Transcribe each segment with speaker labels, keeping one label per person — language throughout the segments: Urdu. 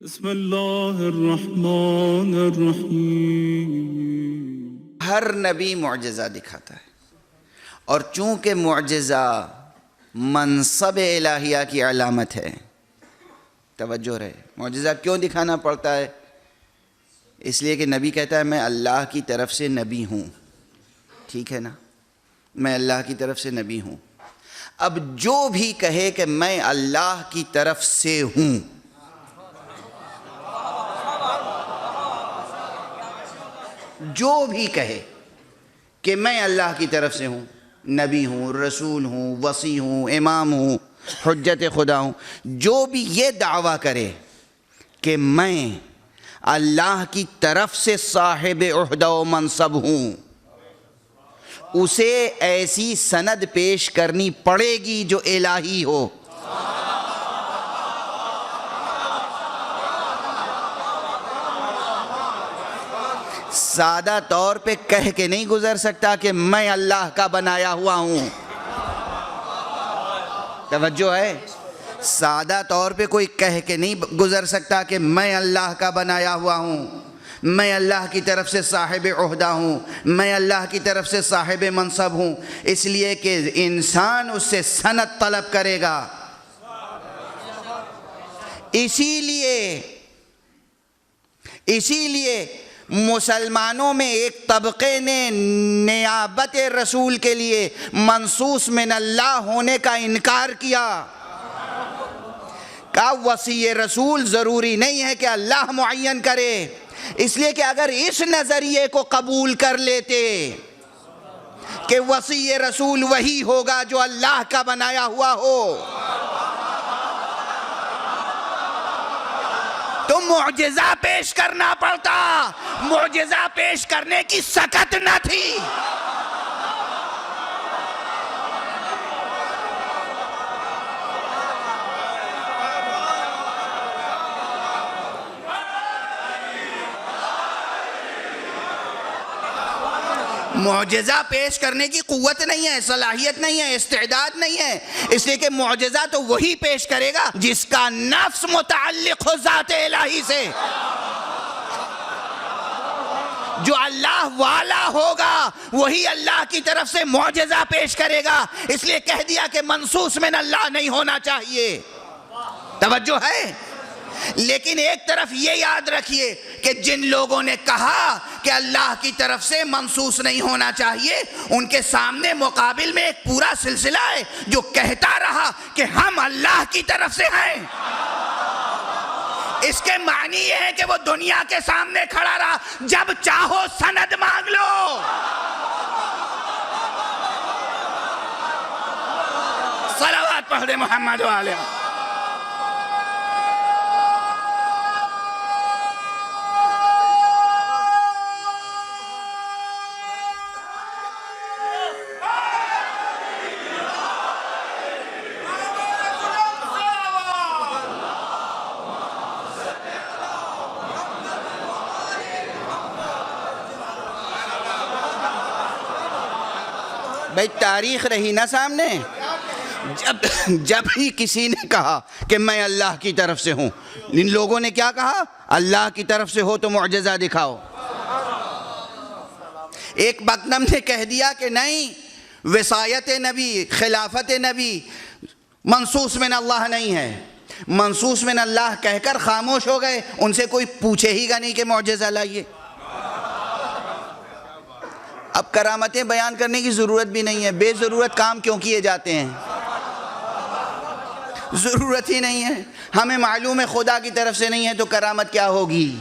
Speaker 1: بسم اللہ الرحمن الرحیم۔
Speaker 2: ہر نبی معجزہ دکھاتا ہے، اور چونکہ معجزہ منصب الہیہ کی علامت ہے، توجہ رہے، معجزہ کیوں دکھانا پڑتا ہے؟ اس لیے کہ نبی کہتا ہے میں اللہ کی طرف سے نبی ہوں، ٹھیک ہے نا، میں اللہ کی طرف سے نبی ہوں۔ اب جو بھی کہے کہ میں اللہ کی طرف سے ہوں، جو بھی کہے کہ میں اللہ کی طرف سے ہوں، نبی ہوں، رسول ہوں، وصی ہوں، امام ہوں، حجت خدا ہوں، جو بھی یہ دعویٰ کرے کہ میں اللہ کی طرف سے صاحب عہدہ و منصب ہوں، اسے ایسی سند پیش کرنی پڑے گی جو الہی ہو۔ سادہ طور پہ کہہ کے نہیں گزر سکتا کہ میں اللہ کا بنایا ہوا ہوں، توجہ ہے، سادہ طور پہ کوئی کہہ کے نہیں گزر سکتا کہ میں اللہ کا بنایا ہوا ہوں، میں اللہ کی طرف سے صاحب عہدہ ہوں، میں اللہ کی طرف سے صاحب منصب ہوں، اس لیے کہ انسان اس سے سند طلب کرے گا۔ اسی لیے مسلمانوں میں ایک طبقے نے نیابت رسول کے لیے منصوص من اللہ ہونے کا انکار کیا، کہا وصی رسول ضروری نہیں ہے کہ اللہ معین کرے، اس لیے کہ اگر اس نظریے کو قبول کر لیتے کہ وصی رسول وہی ہوگا جو اللہ کا بنایا ہوا ہو، تو معجزہ پیش کرنا پڑتا، معجزہ پیش کرنے کی سکت نہ تھی۔ معجزہ پیش کرنے کی قوت نہیں ہے، صلاحیت نہیں ہے، استعداد نہیں ہے، اس لیے کہ معجزہ تو وہی پیش کرے گا جس کا نفس متعلق ہو ذات الہی سے، جو اللہ والا ہوگا وہی اللہ کی طرف سے معجزہ پیش کرے گا، اس لیے کہہ دیا کہ منصوص من اللہ نہیں ہونا چاہیے، توجہ ہے۔ لیکن ایک طرف یہ یاد رکھیے کہ جن لوگوں نے کہا کہ اللہ کی طرف سے منصوص نہیں ہونا چاہیے، ان کے سامنے مقابل میں ایک پورا سلسلہ ہے جو کہتا رہا کہ ہم اللہ کی طرف سے ہیں۔ اس کے معنی یہ ہے کہ وہ دنیا کے سامنے کھڑا رہا، جب چاہو سند مانگ لو۔ صلوات پڑھ دے محمد و آلہ۔ بھئی تاریخ رہی نا سامنے، جب ہی کسی نے کہا کہ میں اللہ کی طرف سے ہوں، ان لوگوں نے کیا کہا؟ اللہ کی طرف سے ہو تو معجزہ دکھاؤ۔ ایک بکنم نے کہہ دیا کہ نہیں، وصایت نبی، خلافت نبی منصوص من اللہ نہیں ہے، منصوص من اللہ کہہ کر خاموش ہو گئے، ان سے کوئی پوچھے ہی گا نہیں کہ معجزہ لائیے۔ اب کرامتیں بیان کرنے کی ضرورت بھی نہیں ہے، بے ضرورت کام کیوں کیے جاتے ہیں، ضرورت ہی نہیں ہے، ہمیں معلوم ہے خدا کی طرف سے نہیں ہے تو کرامت کیا ہوگی؟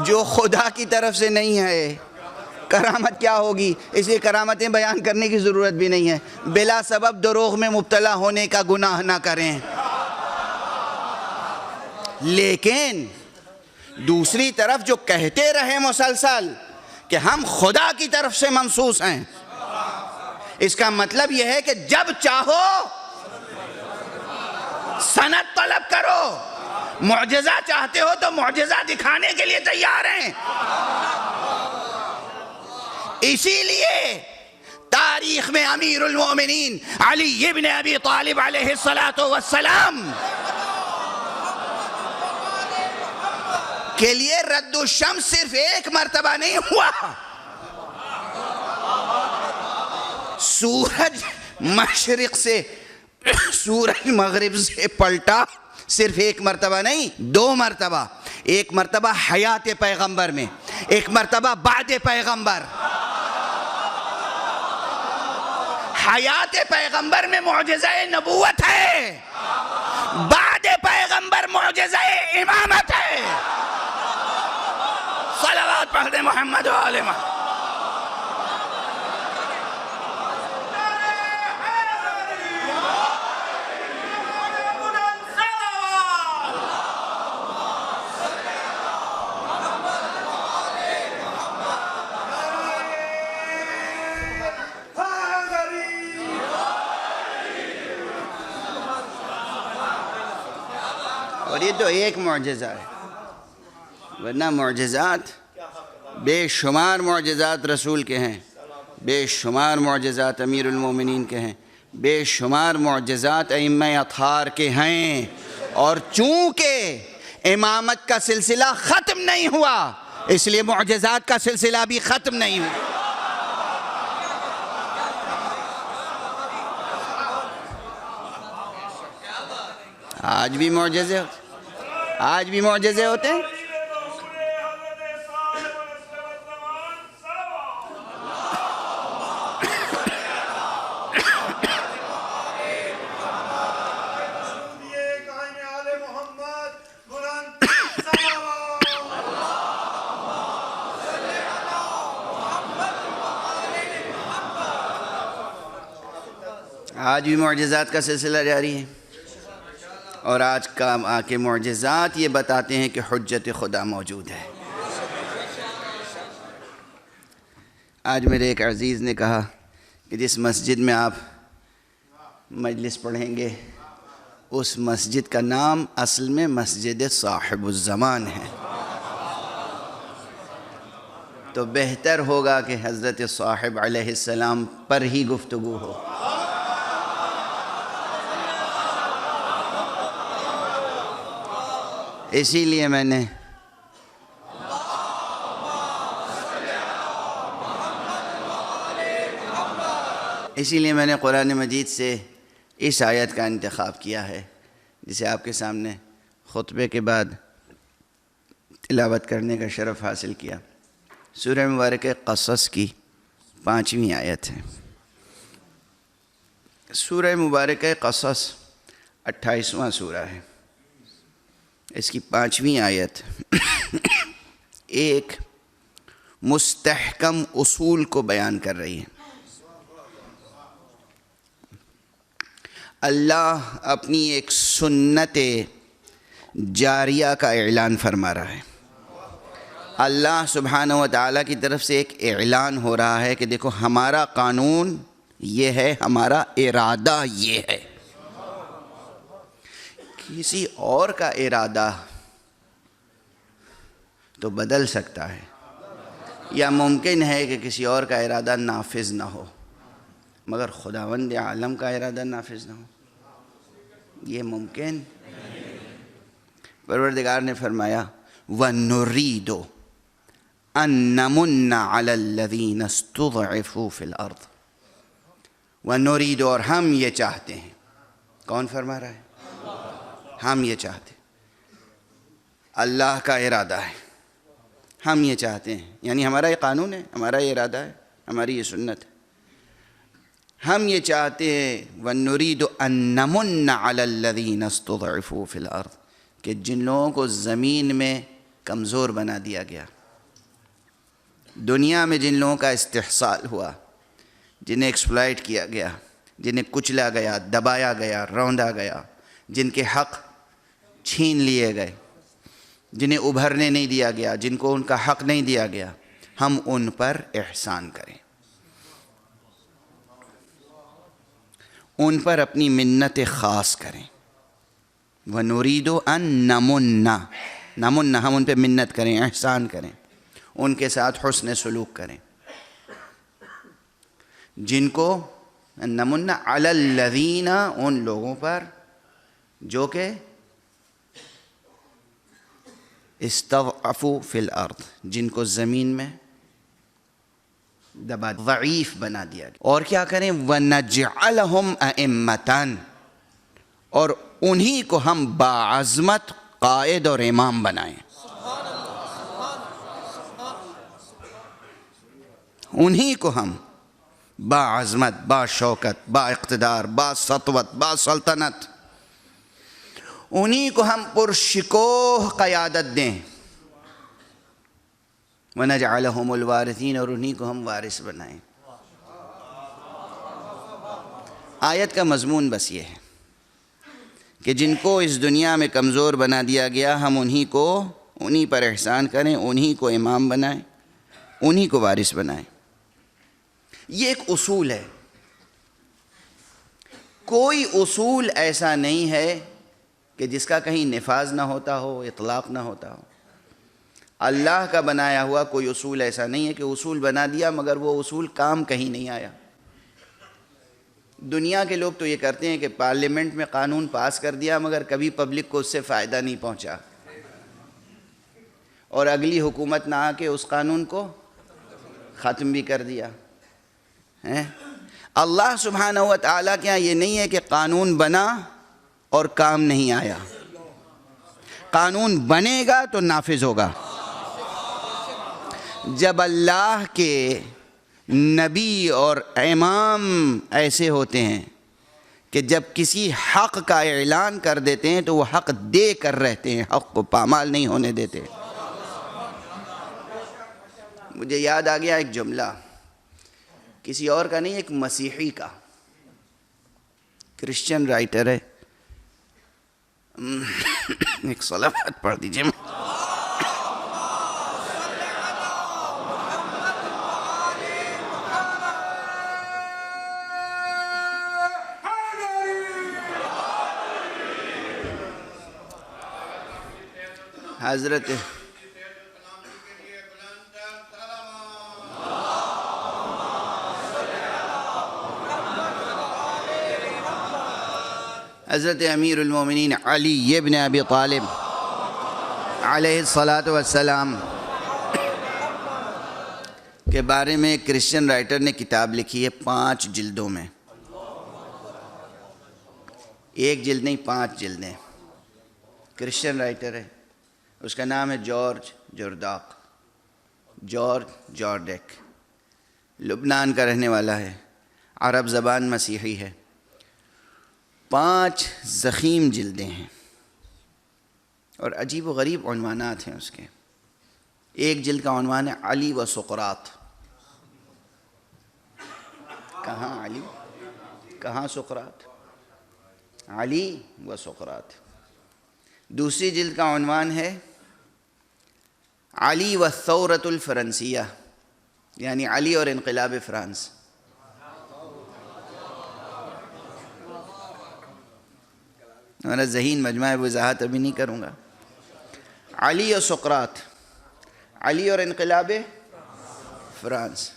Speaker 2: جو خدا کی طرف سے نہیں ہے کرامت کیا ہوگی؟ اس لیے کرامتیں بیان کرنے کی ضرورت بھی نہیں ہے۔ بلا سبب دروغ میں مبتلا ہونے کا گناہ نہ کریں۔ لیکن دوسری طرف جو کہتے رہے مسلسل کہ ہم خدا کی طرف سے منصوص ہیں، اس کا مطلب یہ ہے کہ جب چاہو سند طلب کرو، معجزہ چاہتے ہو تو معجزہ دکھانے کے لیے تیار ہیں۔ اسی لیے تاریخ میں امیر المومنین علی ابن ابی طالب علیہ السلام کے لیے رد الشمس صرف ایک مرتبہ نہیں ہوا، سورج مشرق سے سورج مغرب سے پلٹا صرف ایک مرتبہ نہیں، 2 مرتبہ، ایک مرتبہ حیات پیغمبر میں، ایک مرتبہ بعد پیغمبر۔ حیات پیغمبر میں معجزہ نبوت ہے، بعد پیغمبر معجزہ امامت ہے۔ صلوات پڑھ دیں محمد و آل محمد۔ اور یہ تو ایک معجزہ ہے، ورنہ معجزات بے شمار معجزات رسول کے ہیں، بے شمار معجزات امیر المومنین کے ہیں، بے شمار معجزات ائمہ اطہار کے ہیں، اور چونکہ امامت کا سلسلہ ختم نہیں ہوا اس لیے معجزات کا سلسلہ بھی ختم نہیں ہوا۔ آج بھی معجزے ہوتے ہیں۔ آج بھی معجزات کا سلسلہ جاری ہے، اور آج کے معجزات یہ بتاتے ہیں کہ حجت خدا موجود ہے۔ آج میرے ایک عزیز نے کہا کہ جس مسجد میں آپ مجلس پڑھیں گے اس مسجد کا نام اصل میں مسجد صاحب الزمان ہے، تو بہتر ہوگا کہ حضرت صاحب علیہ السلام پر ہی گفتگو ہو۔ اسی لیے میں نے قرآن مجید سے اس آیت کا انتخاب کیا ہے، جسے آپ کے سامنے خطبے کے بعد تلاوت کرنے کا شرف حاصل کیا۔ سورہ مبارکہ قصص کی 5ویں آیت ہے۔ سورہ مبارکہ قصص 28واں سورہ ہے، اس کی 5ویں آیت ایک مستحکم اصول کو بیان کر رہی ہے۔ اللہ اپنی ایک سنت جاریہ کا اعلان فرما رہا ہے۔ اللہ سبحانہ و تعالیٰ کی طرف سے ایک اعلان ہو رہا ہے کہ دیکھو ہمارا قانون یہ ہے، ہمارا ارادہ یہ ہے۔ کسی اور کا ارادہ تو بدل سکتا ہے، یا ممکن ہے کہ کسی اور کا ارادہ نافذ نہ ہو، مگر خداوند عالم کا ارادہ نافذ نہ ہو، یہ ممکن۔ پروردگار نے فرمایا وَنُرِيدُ أَن نَّمُنَّ عَلَى الَّذِينَ اسْتُضْعِفُوا فِي الْأَرْضِ۔ وَنُرِيدُ، اور ہم یہ چاہتے ہیں۔ کون فرما رہا ہے؟ ہم یہ چاہتے ہیں، اللہ کا ارادہ ہے، ہم یہ چاہتے ہیں، یعنی ہمارا یہ قانون ہے، ہمارا یہ ارادہ ہے، ہماری یہ سنت ہے۔ ہم یہ چاہتے ہیں وَنُرِيدُ أَن نَّمُنَّ عَلَى الَّذِينَ اسْتُضْعِفُوا فِي الْأَرْضِ، کہ جن لوگوں کو زمین میں کمزور بنا دیا گیا، دنیا میں جن لوگوں کا استحصال ہوا، جنہیں ایکسپلائٹ کیا گیا، جنہیں کچلا گیا، دبایا گیا، روندا گیا، جن کے حق چھین لیے گئے، جنہیں ابھرنے نہیں دیا گیا، جن کو ان کا حق نہیں دیا گیا، ہم ان پر احسان کریں، ان پر اپنی منت خاص کریں۔ وَنُرِيدُ أَن نَّمُنَّ، ہم ان پہ منت کریں، احسان کریں، ان کے ساتھ حسن سلوک کریں۔ جن کو نمنا علی الذین، ان لوگوں پر جو کہ استضعفوا فی الارض، جن کو زمین میں دبا ضعیف بنا دیا گیا. اور کیا کریں؟ وَنَجْعَلَهُمْ أَئِمَّةً، اور انہی کو ہم باعظمت قائد اور امام بنائیں. انہی کو ہم باعظمت، با شوکت، با اقتدار، با سطوت، با سلطنت، انہی کو ہم پرشکوہ قیادت دیں. وَنَجْعَلَهُمُ الْوَارِثِينَ، اور انہی کو ہم وارث بنائیں. آیت کا مضمون بس یہ ہے کہ جن کو اس دنیا میں کمزور بنا دیا گیا، ہم انہی پر احسان کریں، انہی کو امام بنائیں، انہی کو وارث بنائیں. یہ ایک اصول ہے. کوئی اصول ایسا نہیں ہے کہ جس کا کہیں نفاذ نہ ہوتا ہو، اطلاق نہ ہوتا ہو. اللہ کا بنایا ہوا کوئی اصول ایسا نہیں ہے کہ اصول بنا دیا مگر وہ اصول کام کہیں نہیں آیا. دنیا کے لوگ تو یہ کرتے ہیں کہ پارلیمنٹ میں قانون پاس کر دیا مگر کبھی پبلک کو اس سے فائدہ نہیں پہنچا، اور اگلی حکومت نہ آ کے اس قانون کو ختم بھی کر دیا. اللہ سبحانہ و تعالیٰ کے یہاں یہ نہیں ہے کہ قانون بنا اور کام نہیں آیا. قانون بنے گا تو نافذ ہوگا. جب اللہ کے نبی اور امام ایسے ہوتے ہیں کہ جب کسی حق کا اعلان کر دیتے ہیں تو وہ حق دے کر رہتے ہیں، حق کو پامال نہیں ہونے دیتے. مجھے یاد آ گیا ایک جملہ، کسی اور کا نہیں، ایک مسیحی کا، کرسچن رائٹر ہے. ایک صلوات پڑھ دیجئے. حضرت امیر المومنین علی ابن ابی طالب علیہ الصلاۃ والسلام کے بارے میں ایک کرسچن رائٹر نے کتاب لکھی ہے 5 جلدوں میں. ایک جلد نہیں، 5 جلدیں. کرسچن رائٹر ہے، اس کا نام ہے جارج جورڈیک. لبنان کا رہنے والا ہے، عرب زبان مسیحی ہے. 5 ضخیم جلدیں ہیں اور عجیب و غریب عنوانات ہیں اس کے. ایک جلد کا عنوان ہے علی و سقراط. کہاں علی، کہاں سقراط؟ علی و سقراط. دوسری جلد کا عنوان ہے علی و الثورۃ الفرنسیہ، یعنی علی اور انقلاب فرانس. میرا ذہین مجمع وضاحت ابھی نہیں کروں گا. علی و سقراط، علی اور انقلاب فرانس.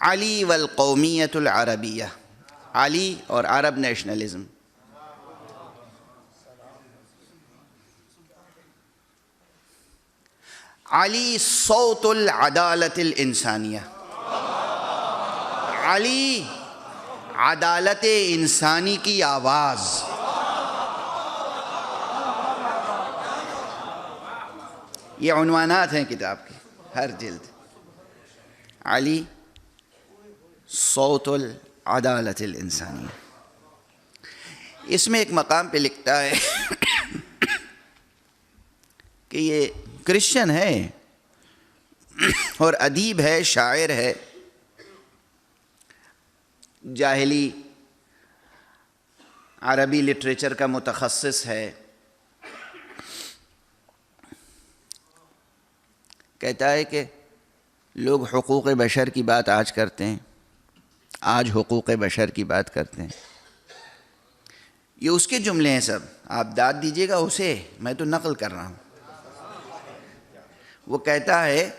Speaker 2: علی والقومیت العربیہ، علی اور عرب نیشنلزم. علی صوت العدالت الانسانیہ، علی عدالت انسانی کی آواز. یہ عنوانات ہیں کتاب کے ہر جلد. علی صوت العدالت الانسانیہ. اس میں ایک مقام پہ لکھتا ہے کہ یہ کرسچن ہے اور ادیب ہے، شاعر ہے، جاہلی عربی لٹریچر کا متخصص ہے. کہتا ہے کہ لوگ حقوق بشر کی بات آج کرتے ہیں، آج حقوق بشر کی بات کرتے ہیں. یہ اس کے جملے ہیں سب، آپ داد دیجئے گا اسے، میں تو نقل کر رہا ہوں. وہ کہتا ہے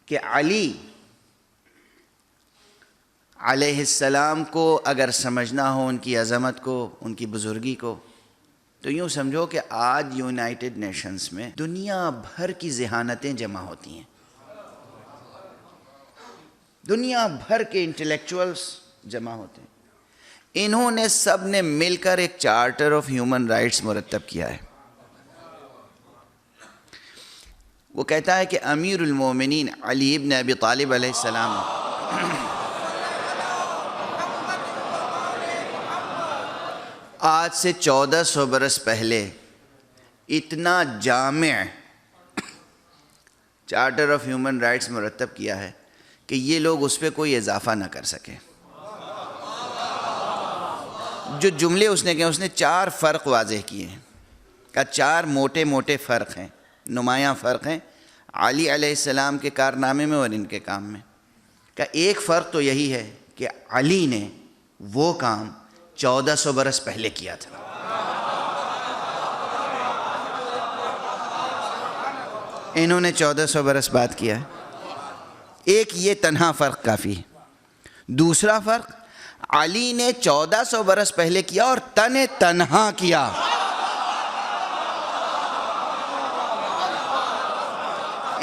Speaker 2: کہ علی علیہ السلام کو اگر سمجھنا ہو ان کی عظمت کو، ان کی بزرگی کو، تو یوں سمجھو کہ آج یونائٹڈ نیشنز میں دنیا بھر کی ذہانتیں جمع ہوتی ہیں، دنیا بھر کے انٹلیکچوئلز جمع ہوتے ہیں. انہوں نے سب نے مل کر ایک چارٹر آف ہیومن رائٹس مرتب کیا ہے. وہ کہتا ہے کہ امیر المومنین علی ابن ابی طالب علیہ السلام آج سے 1400 برس پہلے اتنا جامع چارٹر آف ہیومن رائٹس مرتب کیا ہے کہ یہ لوگ اس پہ کوئی اضافہ نہ کر سکے. جو جملے اس نے کہے، اس نے 4 فرق واضح کیے ہیں، کہ 4 موٹے موٹے فرق ہیں، نمایاں فرق ہیں علی علیہ السلام کے کارنامے میں اور ان کے کام میں. کہ ایک فرق تو یہی ہے کہ علی نے وہ کام 1400 برس پہلے کیا تھا. انہوں نے 1400 برس بعد کیا ہے. ایک یہ تنہا فرق کافی ہے. دوسرا فرق، علی نے 1400 برس پہلے کیا اور تنہا کیا.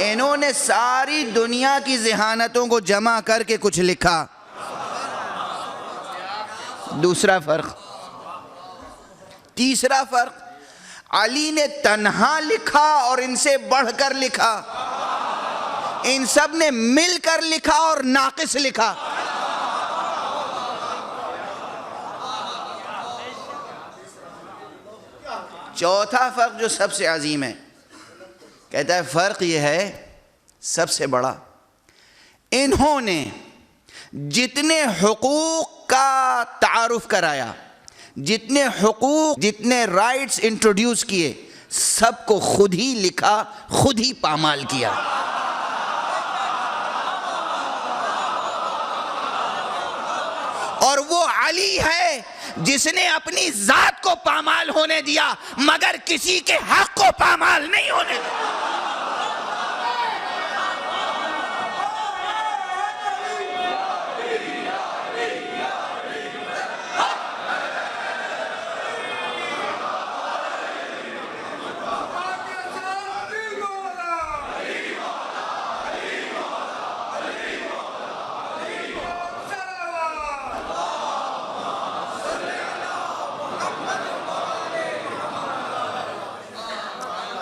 Speaker 2: انہوں نے ساری دنیا کی ذہانتوں کو جمع کر کے کچھ لکھا. دوسرا فرق. تیسرا فرق، علی نے تنہا لکھا اور ان سے بڑھ کر لکھا. ان سب نے مل کر لکھا اور ناقص لکھا. چوتھا فرق جو سب سے عظیم ہے، کہتا ہے فرق یہ ہے سب سے بڑا، انہوں نے جتنے حقوق کا تعارف کرایا، جتنے حقوق، جتنے رائٹس انٹروڈیوس کیے، سب کو خود ہی لکھا، خود ہی پامال کیا. اور وہ علی ہے جس نے اپنی ذات کو پامال ہونے دیا مگر کسی کے حق کو پامال نہیں ہونے دیا.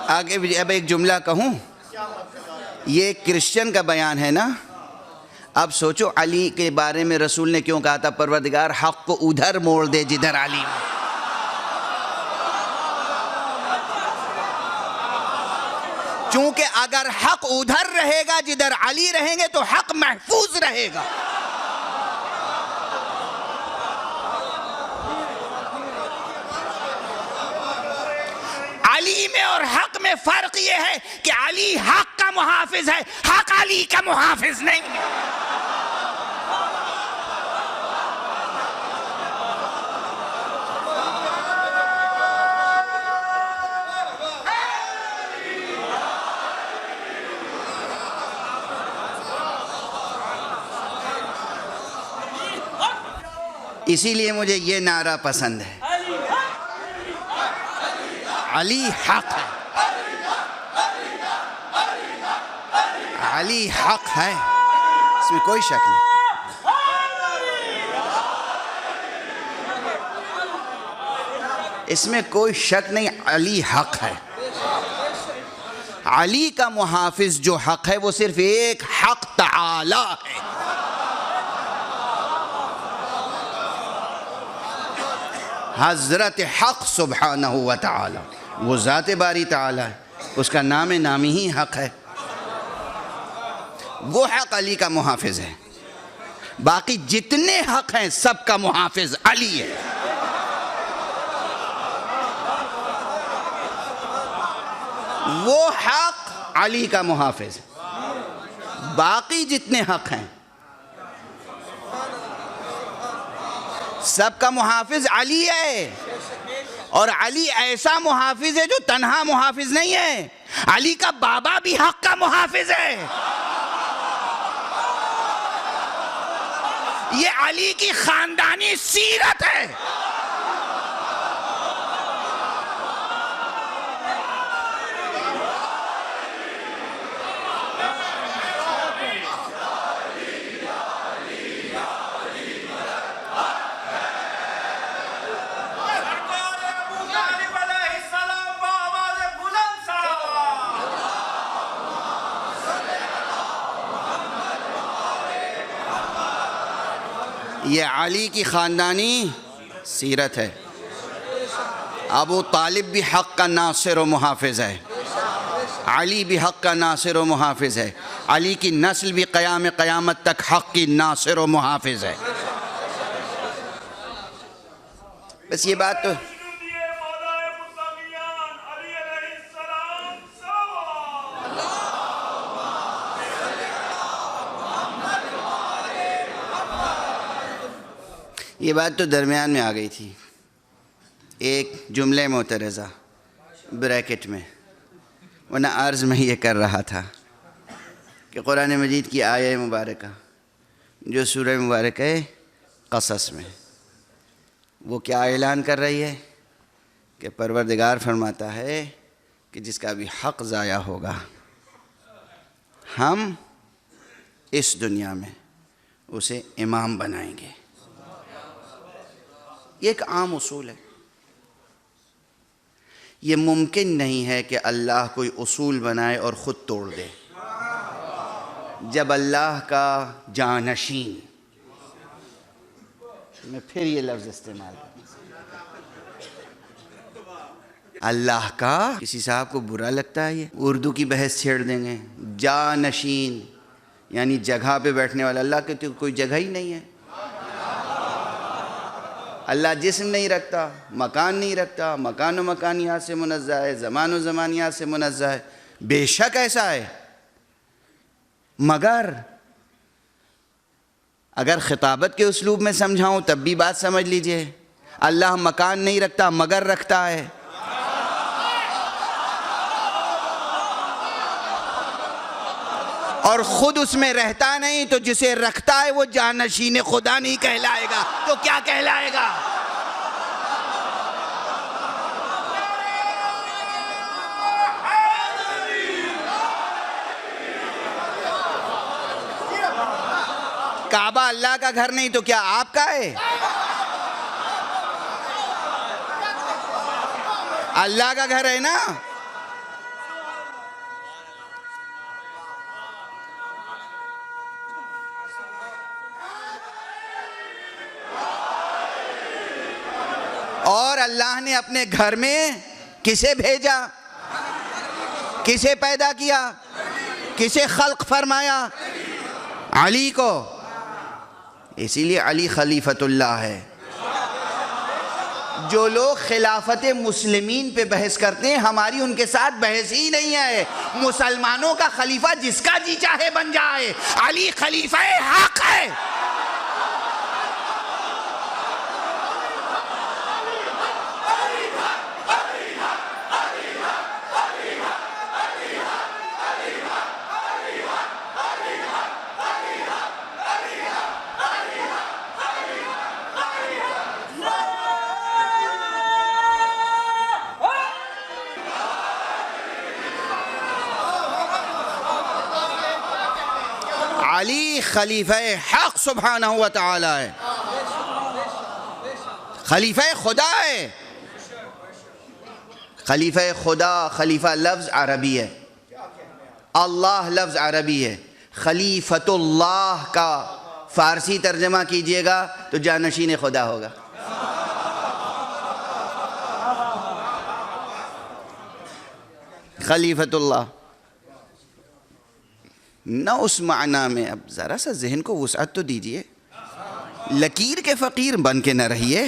Speaker 2: آگے بھی اب ایک جملہ کہوں، یہ کرسچن کا بیان ہے نا. اب سوچو علی کے بارے میں رسول نے کیوں کہا تھا پروردگار حق کو ادھر موڑ دے جدھر علی ہو. چونکہ اگر حق ادھر رہے گا جدھر علی رہیں گے تو حق محفوظ رہے گا. علی میں اور حق میں فرق یہ ہے کہ علی حق کا محافظ ہے، حق علی کا محافظ نہیں ہے. اسی لیے مجھے یہ نعرہ پسند ہے، علی حق ہے، علی حق ہے، اس میں کوئی شک نہیں. اس میں کوئی شک نہیں، علی حق ہے. علی کا محافظ جو حق ہے وہ صرف ایک حق تعالی ہے. حضرت حق سبحانہ و تعالی، وہ ذات باری تعالی ہے، اس کا نام نامی ہی حق ہے. وہ حق علی کا محافظ ہے. باقی جتنے حق ہیں سب کا محافظ علی ہے. وہ حق علی کا محافظ ہے. باقی جتنے حق ہیں سب کا محافظ علی ہے. اور علی ایسا محافظ ہے جو تنہا محافظ نہیں ہے، علی کا بابا بھی حق کا محافظ ہے. یہ علی کی خاندانی سیرت ہے. یہ علی کی خاندانی سیرت ہے. ابو طالب بھی حق کا ناصر و محافظ ہے. علی بھی حق کا ناصر و محافظ ہے. علی کی نسل بھی قیامت تک حق کی ناصر و محافظ ہے. بس یہ بات تو درمیان میں آ گئی تھی. ایک جملے معترضہ بریکٹ میں، ورنہ عرض میں یہ کر رہا تھا کہ قرآن مجید کی آیہ مبارکہ جو سورہ مبارکہ ہے قصص میں، وہ کیا اعلان کر رہی ہے کہ پروردگار فرماتا ہے کہ جس کا بھی حق ضائع ہوگا ہم اس دنیا میں اسے امام بنائیں گے. یہ ایک عام اصول ہے. یہ ممکن نہیں ہے کہ اللہ کوئی اصول بنائے اور خود توڑ دے. جب اللہ کا جانشین، میں پھر یہ لفظ استعمال کروں، اللہ کا، کسی صاحب کو برا لگتا ہے یہ اردو کی بحث چھیڑ دیں گے، جانشین یعنی جگہ پہ بیٹھنے والا. اللہ کی تو کوئی جگہ ہی نہیں ہے. اللہ جسم نہیں رکھتا، مکان نہیں رکھتا، مکان و مکانیات سے منزہ ہے، زمان و زمانیات سے منزہ ہے. بے شک ایسا ہے، مگر اگر خطابت کے اسلوب میں سمجھاؤں تب بھی بات سمجھ لیجئے. اللہ مکان نہیں رکھتا مگر رکھتا ہے. اور خود اس میں رہتا نہیں، تو جسے رکھتا ہے وہ جانشین خدا نہیں کہلائے گا تو کیا کہلائے گا؟ کعبہ اللہ کا گھر نہیں تو کیا آپ کا ہے؟ اللہ کا گھر ہے نا. اور اللہ نے اپنے گھر میں کسے بھیجا؟ کسے پیدا کیا؟ کسے خلق فرمایا؟ علی کو. اسی لیے علی خلیفۃ اللہ ہے. جو لوگ خلافت مسلمین پہ بحث کرتے ہیں، ہماری ان کے ساتھ بحث ہی نہیں ہے. مسلمانوں کا خلیفہ جس کا جی چاہے بن جائے، علی خلیفہ حق ہے. علی خلیفہ حق سبحانہ و تعالی ہے، خلیفہ خدا ہے. خلیفہ خدا، خلیفہ لفظ عربی ہے، اللہ لفظ عربی ہے. خلیفۃ اللہ کا فارسی ترجمہ کیجئے گا تو جانشین خدا ہوگا. خلیفۃ اللہ نہ اس معنی میں. اب ذرا سا ذہن کو وسعت تو دیجئے. لکیر کے فقیر بن کے نہ رہیے،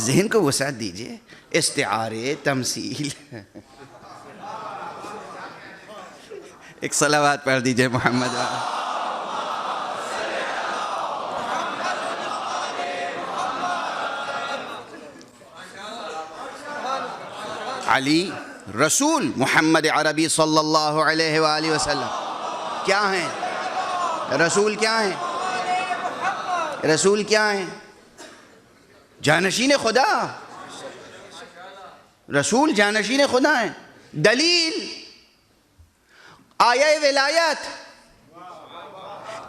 Speaker 2: ذہن کو وسعت دیجئے. استعارے، تمثیل. ایک صلوات پڑھ دیجئے محمد. علی رسول محمد عربی صلی اللہ علیہ وآلہ وسلم کیا ہیں؟ رسول کیا ہیں؟ رسول کیا ہیں؟ جانشین خدا. رسول جانشین خدا ہیں. دلیل آیہ ولایت،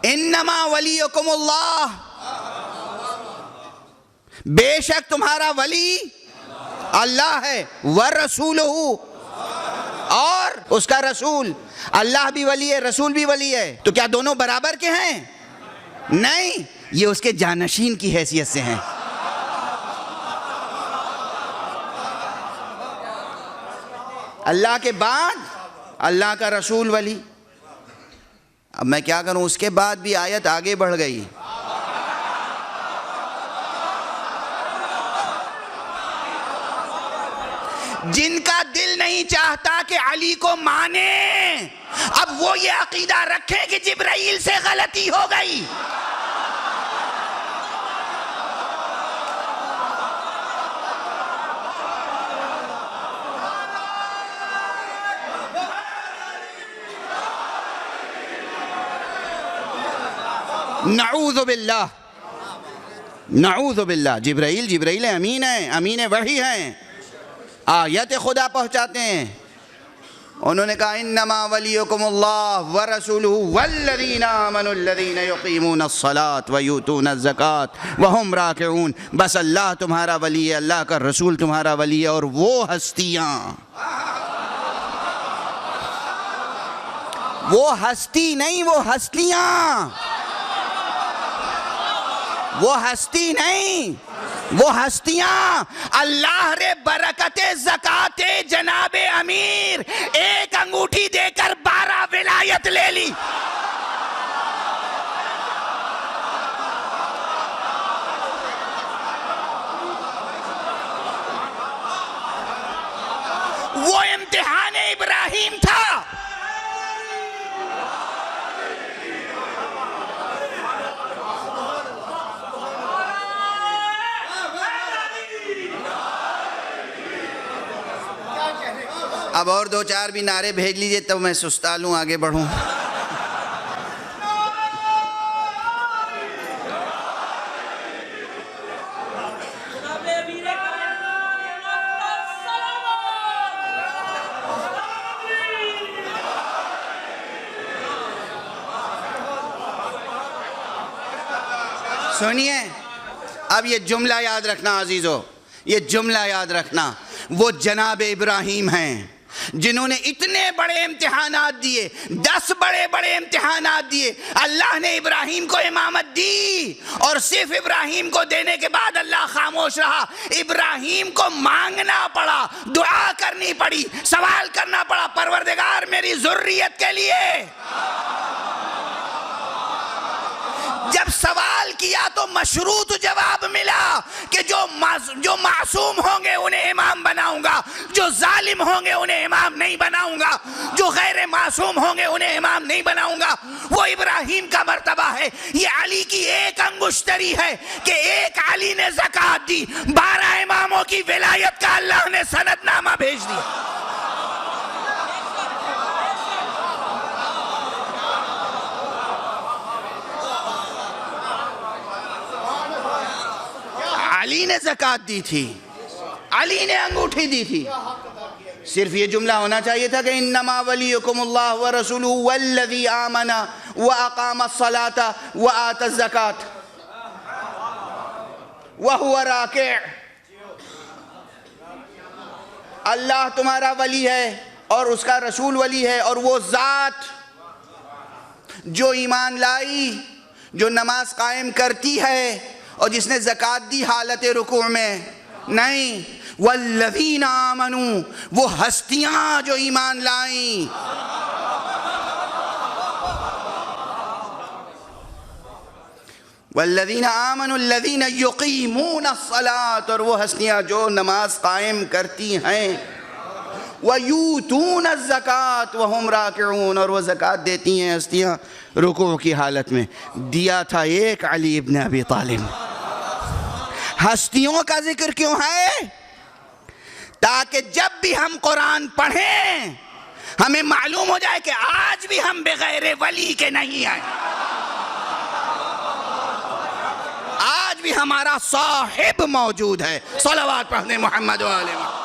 Speaker 2: انما ولیکم اللہ، بے شک تمہارا ولی اللہ ہے، ورسولہ، اور اس کا رسول. اللہ بھی ولی ہے، رسول بھی ولی ہے، تو کیا دونوں برابر کے ہیں؟ نہیں، یہ اس کے جانشین کی حیثیت سے ہیں. اللہ کے بعد اللہ کا رسول ولی. اب میں کیا کروں، اس کے بعد بھی آیت آگے بڑھ گئی. جن کا دل نہیں چاہتا کہ علی کو مانے، اب وہ یہ عقیدہ رکھیں کہ جبرائیل سے غلطی ہو گئی. نعوذ باللہ، نعوذ باللہ. جبرائیل امین ہیں، امین وحی ہیں، آیت خدا پہنچاتے ہیں. انہوں نے کہا انما ولیکم اللہ ورسولہ والذین آمنوا الذین یقیمون الصلاۃ ویؤتون الزکاۃ وہم راکعون. بس اللہ تمہارا ولی ہے، اللہ کا رسول تمہارا ولی ہے، اور وہ ہستیاں، وہ ہستی نہیں، وہ ہستیاں، وہ ہستی نہیں، وہ ہستیاں. اللہ رے برکت زکات جناب امیر، ایک انگوٹھی دے کر 12 ولایت لے لی. وہ امتحان ابراہیم تھا. اب اور 2-4 بھی نعرے بھیج لیجئے تب میں سستا لوں، آگے بڑھوں. سنیے، اب یہ جملہ یاد رکھنا عزیزو، یہ جملہ یاد رکھنا. وہ جناب ابراہیم ہیں جنہوں نے اتنے بڑے امتحانات دیے، 10 بڑے بڑے امتحانات دیے. اللہ نے ابراہیم کو امامت دی، اور صرف ابراہیم کو دینے کے بعد اللہ خاموش رہا. ابراہیم کو مانگنا پڑا، دعا کرنی پڑی، سوال کرنا پڑا، پروردگار میری ذریت کے لیے. جب سوال کیا تو مشروط جواب ملا کہ جو معصوم ہوں گے انہیں امام بناؤں گا، جو ظالم ہوں گے انہیں امام نہیں بناؤں گا، جو غیر معصوم ہوں گے انہیں امام نہیں بناؤں گا. وہ ابراہیم کا مرتبہ ہے. یہ علی کی ایک انگشتری ہے کہ ایک علی نے زکوٰۃ دی، 12 اماموں کی ولایت کا اللہ نے سند نامہ بھیج دیا. علی نے زکوٰۃ دی تھی، علی نے انگوٹھی دی تھی. صرف یہ جملہ ہونا چاہیے تھا کہ انما ولیکم اللہ ورسولہ والذی آمن واقام الصلاۃ وآتى الزکاۃ وہو راکع. اللہ تمہارا ولی ہے اور اس کا رسول ولی ہے، اور وہ ذات جو ایمان لائی، جو نماز قائم کرتی ہے، اور جس نے زکوٰۃ دی حالت رکوع میں نہیں. والذین آمنوا، وہ ہستیاں جو ایمان لائیں. والذین آمنوا الذین یقیمون الصلاۃ، اور وہ ہستیاں جو نماز قائم کرتی ہیں. وَيُؤْتُونَ الزَّكَاةَ وَهُمْ رَاكِعُونَ، اور وہ زکوٰۃ دیتی ہیں ہستیاں رکوع کی حالت میں. دیا تھا ایک علی ابن ابی طالب. ہستیوں کا ذکر کیوں ہے؟ تاکہ جب بھی ہم قرآن پڑھیں ہمیں معلوم ہو جائے کہ آج بھی ہم بغیر ولی کے نہیں آئے. بھی ہمارا صاحب موجود ہے۔ صلوات پڑھنے محمد و آل محمد۔